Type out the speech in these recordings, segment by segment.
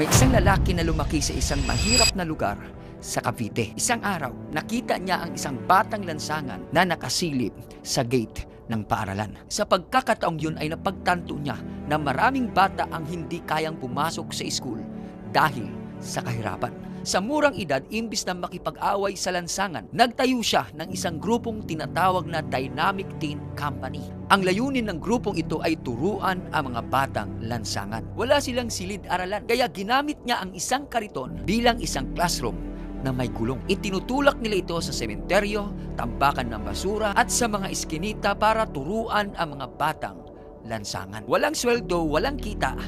May isang lalaki na lumaki sa isang mahirap na lugar sa Cavite. Isang araw, nakita niya ang isang batang lansangan na nakasilip sa gate ng paaralan. Sa pagkakataong yun ay napagtanto niya na maraming bata ang hindi kayang pumasok sa school dahil sa kahirapan. Sa murang edad, imbis na makipag-away sa lansangan, nagtayo siya ng isang grupong tinatawag na Dynamic Teen Company. Ang layunin ng grupong ito ay turuan ang mga batang lansangan. Wala silang silid-aralan, kaya ginamit niya ang isang kariton bilang isang classroom na may gulong. Itinutulak nila ito sa sementeryo, tambakan ng basura at sa mga iskinita para turuan ang mga batang lansangan. Walang sweldo, walang kita,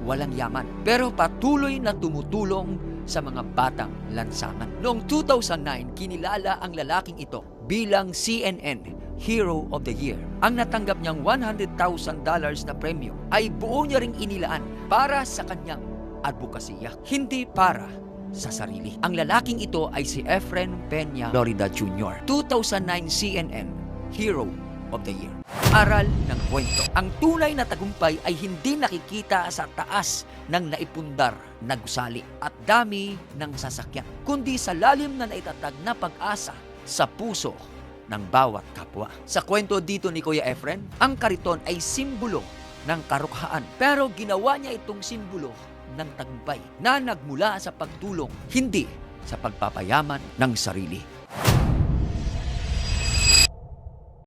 walang yaman, pero patuloy na tumutulong sa mga batang lansangan. Noong 2009, kinilala ang lalaking ito bilang CNN Hero of the Year. Ang natanggap niyang $100,000 na premyo ay buo niya ring inilaan para sa kanyang advokasya, hindi para sa sarili. Ang lalaking ito ay si Efren Peña Florida Jr., 2009 CNN Hero of the Year. Aral ng kwento. Ang tunay na tagumpay ay hindi nakikita sa taas ng naipundar na gusali at dami ng sasakyan, kundi sa lalim na naitatag na pag-asa sa puso ng bawat kapwa. Sa kwento dito ni Kuya Efren, ang kariton ay simbolo ng karukhaan, pero ginawa niya itong simbolo ng tagumpay na nagmula sa pagtulong, hindi sa pagpapayaman ng sarili.